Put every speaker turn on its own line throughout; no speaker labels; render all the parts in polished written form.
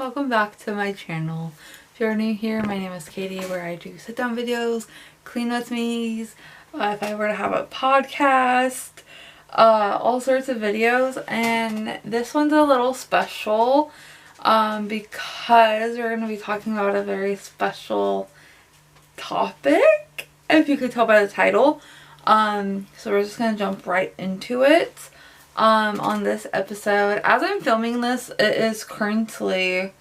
welcome back to my channel. If you're new here, my name is Katie, where I do sit down videos, clean with me's, if I were to have a podcast, all sorts of videos. And this one's a little special because we're going to be talking about a very special topic, if you could tell by the title. So we're just going to jump right into it. On this episode, as I'm filming this, it is currently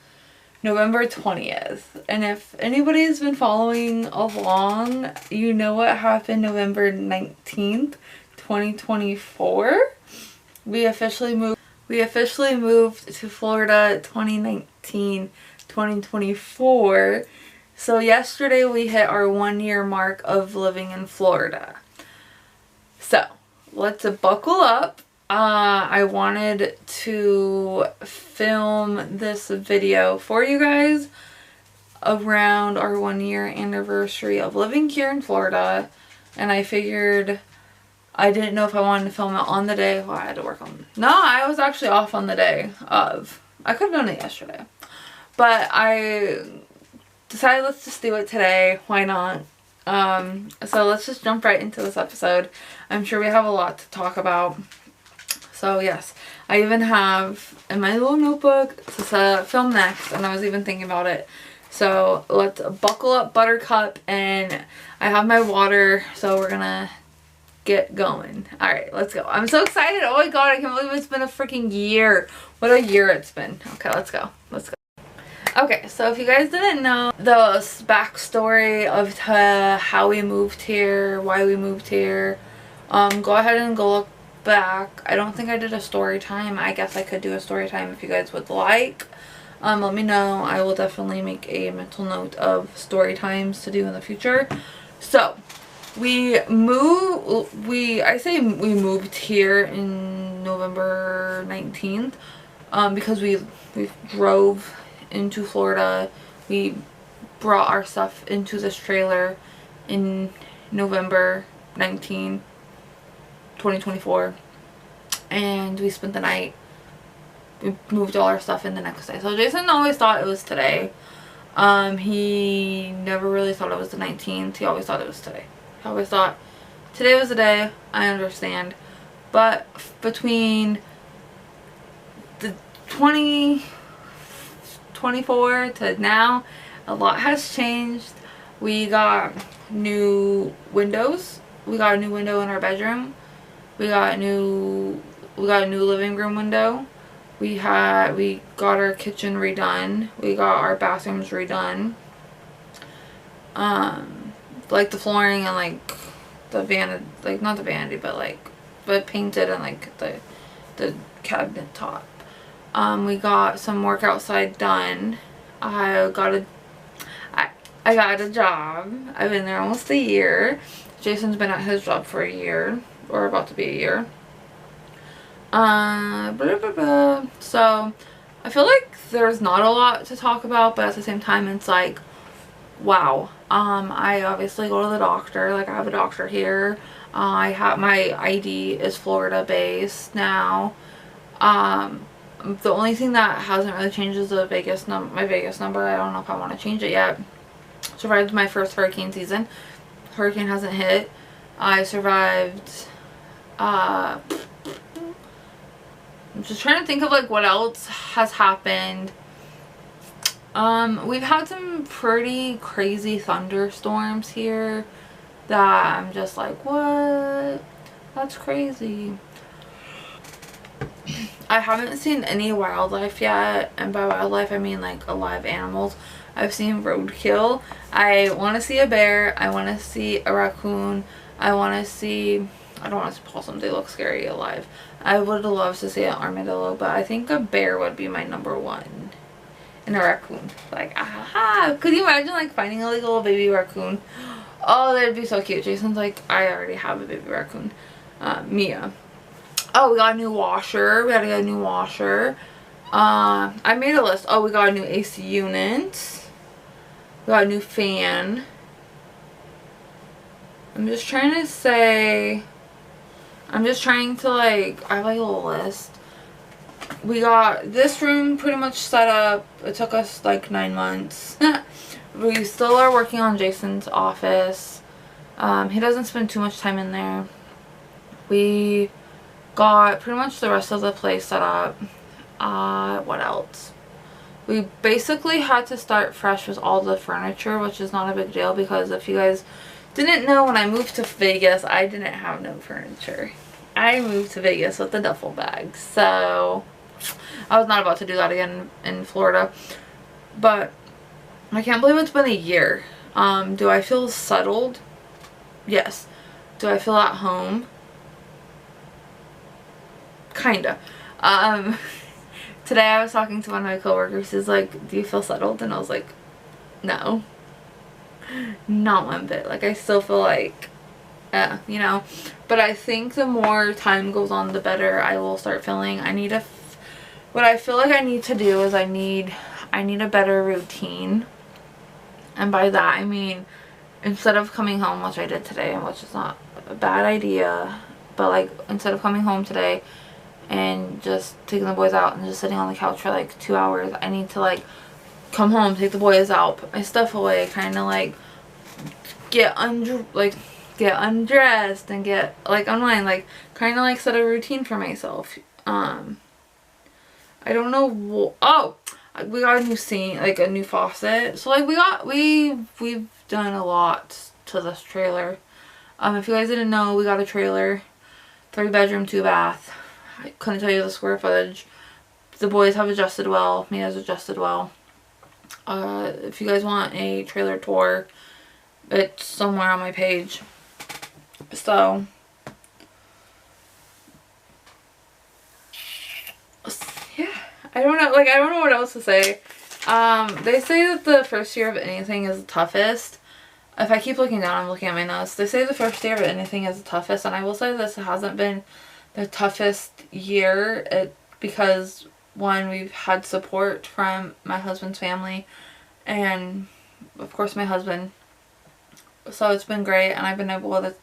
November 20th, and if anybody's been following along, you know what happened November 19th, 2024. We officially moved to Florida 2019-2024. So yesterday we hit our 1-year mark of living in Florida. So let's buckle up. I wanted to film this video for you guys around our 1-year anniversary of living here in Florida, and I figured I didn't know if I wanted to film it on the day. Well, I had to work on. No, I was actually off on the day of. I could have done it yesterday, but I decided let's just do it today. Why not? So let's just jump right into this episode. I'm sure we have a lot to talk about. So yes, I even have in my little notebook to film next, and I was even thinking about it. So let's buckle up, Buttercup, and I have my water, so we're gonna get going. Alright, let's go. I'm so excited. Oh my god, I can't believe it's been a freaking year. What a year it's been. Okay, let's go. Let's go. Okay, so if you guys didn't know the backstory of how we moved here, why we moved here, go ahead and go look back. I don't think I did a story time. I guess I could do a story time if you guys would like. Let me know. I will definitely make a mental note of story times to do in the future. So we moved here in November 19th because we drove into Florida. We brought our stuff into this trailer in November 19th, 2024, and we spent the night. We moved all our stuff in the next day. So Jason always thought it was today. He never really thought it was the 19th. He always thought it was today. He always thought today was the day. I understand, but between the 2024 to now, a lot has changed. We got new windows. We got a new window in our bedroom. We got a new living room window. We got our kitchen redone. We got our bathrooms redone. Like the flooring and like the vanity, like not the vanity, but painted, and like the cabinet top. We got some work outside done. I got a job. I've been there almost a year. Jason's been at his job for a year, or about to be a year. So I feel like there's not a lot to talk about, but at the same time it's like, wow. I obviously go to the doctor. Like, I have a doctor here. I have my ID is Florida based now. The only thing that hasn't really changed is my Vegas number. I don't know if I want to change it yet. Survived my first hurricane season. Hurricane hasn't hit. I survived. I'm just trying to think of like what else has happened. We've had some pretty crazy thunderstorms here that I'm just like, what? That's crazy. I haven't seen any wildlife yet, and by wildlife I mean like alive animals. I've seen roadkill. I want to see a bear. I want to see a raccoon. I don't want to see possum. They look scary alive. I would love to see an armadillo, but I think a bear would be my number one. And a raccoon. Like, aha! Could you imagine like finding a like, little baby raccoon? Oh, that'd be so cute. Jason's like, I already have a baby raccoon. Mia. Oh, we got a new washer. We gotta get a new washer. I made a list. Oh, we got a new AC unit. We got a new fan. I'm just trying to like, I have like a little list. we got this room pretty much set up. It took us like 9 months. We still are working on Jason's office. He doesn't spend too much time in there. We got pretty much the rest of the place set up. What else? We basically had to start fresh with all the furniture, which is not a big deal because if you guys didn't know, when I moved to Vegas, I didn't have no furniture. I moved to Vegas with a duffel bag, so I was not about to do that again in Florida. But I can't believe it's been a year. Do I feel settled? Yes. Do I feel at home? Kinda. Today I was talking to one of my coworkers. He's like, do you feel settled? And I was like, no. Not one bit. Like, I still feel like, you know. But I think the more time goes on, the better I will start feeling. What I feel like I need to do is I need a better routine. And by that I mean, instead of coming home, which I did today, which is not a bad idea, but like, instead of coming home today and just taking the boys out and just sitting on the couch for like 2 hours, I need to like come home, take the boys out, put my stuff away, kind of like get undressed and get like unwind, like kind of like set a routine for myself. I don't know. Oh, we got a new sink, like a new faucet. So like we've done a lot to this trailer. If you guys didn't know, we got a trailer, 3-bedroom, 2-bath. I couldn't tell you the square footage. The boys have adjusted well. Mia's adjusted well. If you guys want a trailer tour, it's somewhere on my page. So yeah, I don't know. Like, I don't know what else to say. They say that the first year of anything is the toughest. If I keep looking down, I'm looking at my notes. They say the first year of anything is the toughest, and I will say this hasn't been the toughest year. Because one, we've had support from my husband's family, and of course my husband. So it's been great, and I've been able to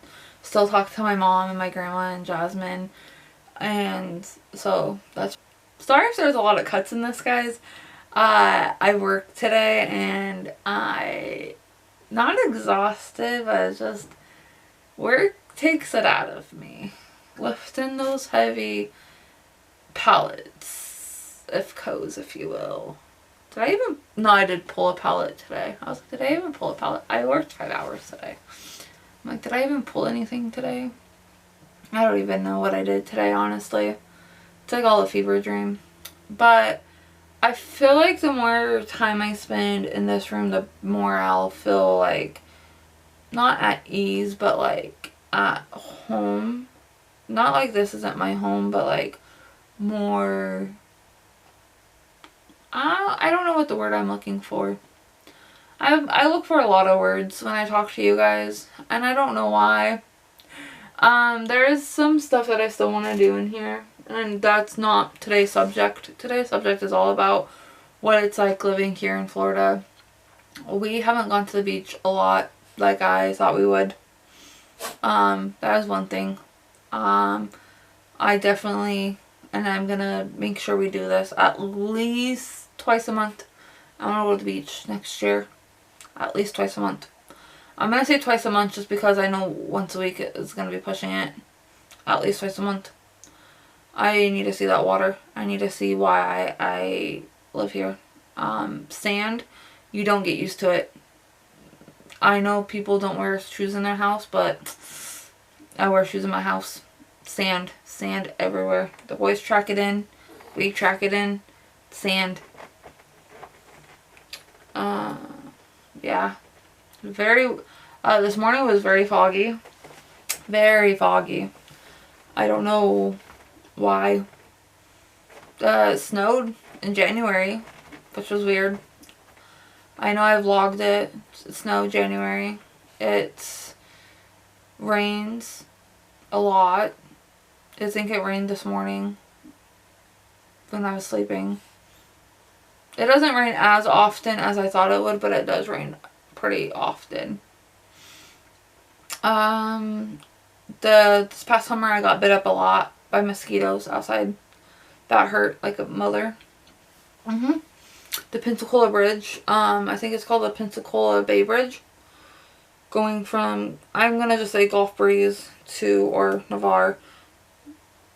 still talk to my mom and my grandma and Jasmine, and so that's. Sorry if there's a lot of cuts in this, guys. I worked today and not exhausted, but it's just work takes it out of me. Lifting those heavy pallets, if you will. Did I even? No, I did pull a pallet today. I was like, did I even pull a pallet? I worked 5 hours today. I'm like, did I even pull anything today? I don't even know what I did today, honestly. It's like all a fever dream. But I feel like the more time I spend in this room, the more I'll feel like, not at ease, but like at home. Not like this isn't my home, but like more, I don't know what the word I'm looking for. I look for a lot of words when I talk to you guys, and I don't know why. There is some stuff that I still want to do in here, and that's not today's subject. Today's subject is all about what it's like living here in Florida. We haven't gone to the beach a lot like I thought we would. That is one thing. I definitely, and I'm gonna make sure we do this at least twice a month. I'm gonna go to the beach next year. At least twice a month. I'm gonna say twice a month just because I know once a week is gonna be pushing it. At least twice a month. I need to see that water. I need to see why I live here. Sand, you don't get used to it. I know people don't wear shoes in their house, but I wear shoes in my house. Sand everywhere. The boys track it in. We track it in. Sand. Yeah. This morning was very foggy. Very foggy. I don't know why. It snowed in January, which was weird. I know I vlogged it. It snowed January. It rains a lot. I think it rained this morning when I was sleeping. It doesn't rain as often as I thought it would, but it does rain pretty often. This past summer I got bit up a lot by mosquitoes outside. that hurt like a mother. The Pensacola Bridge. I think it's called the Pensacola Bay Bridge. Going from, I'm going to just say Gulf Breeze to, or Navarre.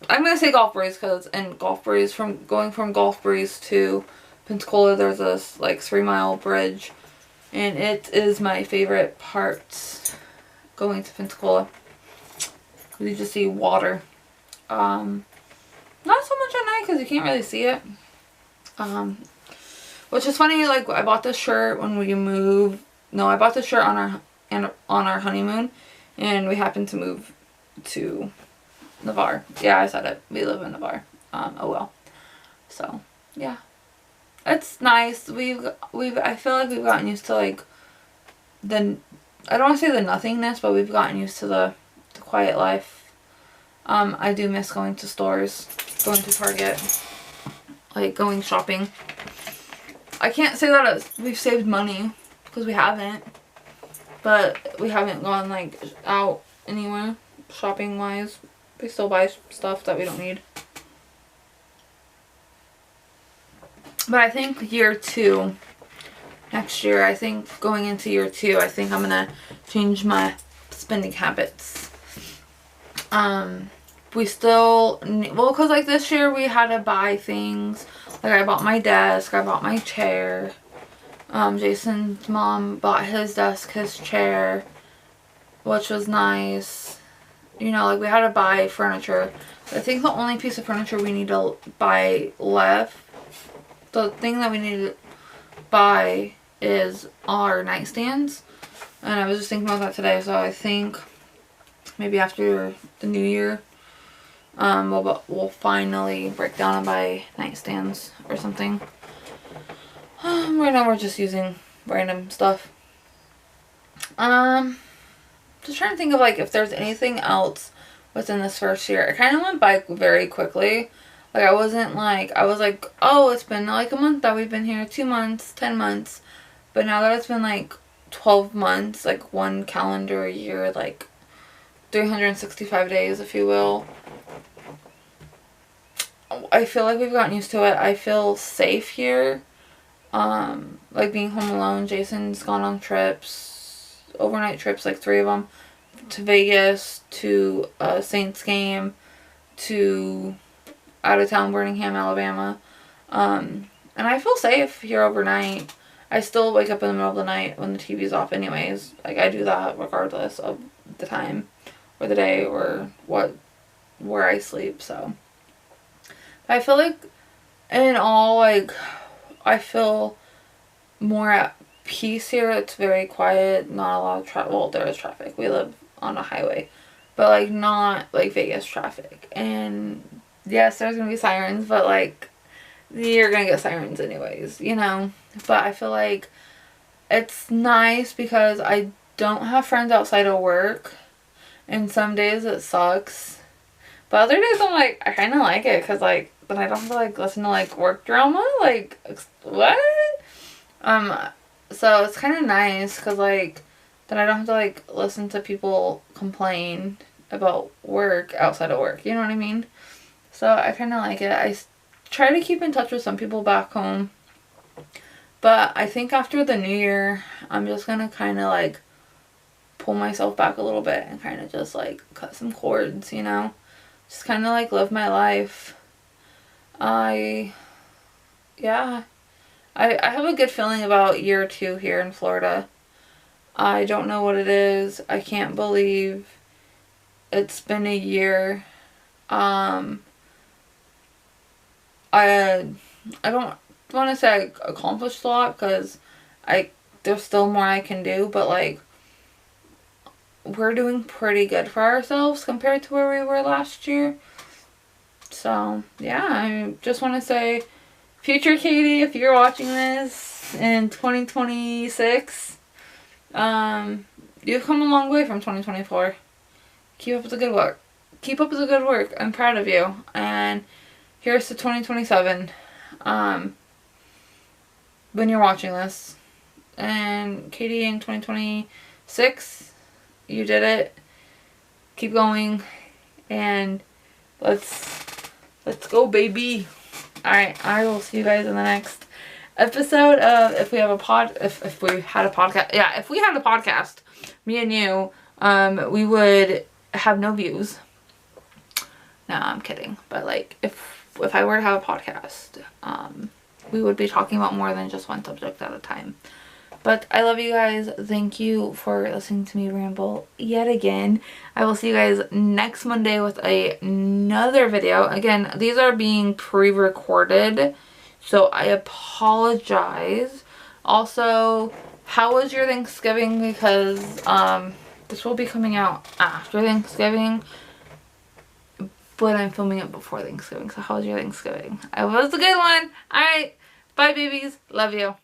I'm going to say Gulf Breeze because it's in Gulf Breeze. Going from Gulf Breeze to Pensacola, there's this like 3-mile bridge. And it is my favorite part going to Pensacola. You just see water. Not so much at night because you can't really see it. Which is funny, like I bought this shirt when we moved. No, I bought this shirt on our honeymoon, and we happened to move to Navarre. Yeah, I said it. We live in Navarre. Oh well. So yeah, it's nice. I feel like we've gotten used to like I don't want to say the nothingness, but we've gotten used to the quiet life. I do miss going to stores, going to Target, like going shopping. I can't say that we've saved money because we haven't, but we haven't gone like out anywhere shopping wise. We still buy stuff that we don't need. But I think year 2, next year, I think going into year 2, I think I'm gonna change my spending habits. We still, well, because like this year we had to buy things. Like I bought my desk, I bought my chair. Jason's mom bought his desk, his chair, which was nice. You know, like we had to buy furniture. I think the only piece of furniture we need to buy left, the thing that we need to buy is our nightstands. And I was just thinking about that today, so I think maybe after the new year, we'll finally break down and buy nightstands or something. Right now we're just using random stuff. Just trying to think of like if there's anything else within this first year. It kind of went by very quickly. Like I was like, oh, it's been like a month that we've been here, 2 months, 10 months. But now that it's been like 12 months, like one calendar year, like 365 days, if you will. I feel like we've gotten used to it. I feel safe here. Like being home alone. Jason's gone on trips, overnight trips, like 3 of them, to Vegas, to a Saints game, to out of town Birmingham, Alabama. And I feel safe here overnight. I still wake up in the middle of the night when the TV's off anyways. Like I do that regardless of the time or the day or where I sleep, so. I feel like in all, like, I feel more at peace here. It's very quiet, not a lot of traffic. Well, there is traffic. We live on a highway, but like not like Vegas traffic. And yes, there's gonna be sirens, but like you're gonna get sirens anyways, you know. But I feel like it's nice because I don't have friends outside of work, and some days it sucks. But other days I'm like, I kind of like it because like then I don't have to like listen to like work drama. Like what? So it's kind of nice because like then I don't have to like listen to people complain about work outside of work. You know what I mean? So I kind of like it. I try to keep in touch with some people back home. But I think after the new year, I'm just going to kind of like pull myself back a little bit and kind of just like cut some cords, you know? Just kind of like live my life. I have a good feeling about year 2 here in Florida. I don't know what it is. I can't believe it's been a year. I don't want to say I accomplished a lot because there's still more I can do, but like we're doing pretty good for ourselves compared to where we were last year. So yeah, I just want to say, future Katie, if you're watching this in 2026, you've come a long way from 2024. Keep up the good work. Keep up the good work. I'm proud of you. And here's to 2027. When you're watching this. And Katie, in 2026, you did it. Keep going. And let's go, baby. Alright, I will see you guys in the next episode of if we had a podcast. Yeah, if we had a podcast, me and you, we would have no views. No, I'm kidding. But like if I were to have a podcast, we would be talking about more than just one subject at a time. But I love you guys. Thank you for listening to me ramble yet again. I will see you guys next Monday with another video. Again, these are being pre-recorded, so I apologize. Also, how was your Thanksgiving? Because this will be coming out after Thanksgiving, but I'm filming it before Thanksgiving. So how was your Thanksgiving? It was a good one. Alright, bye babies. Love you.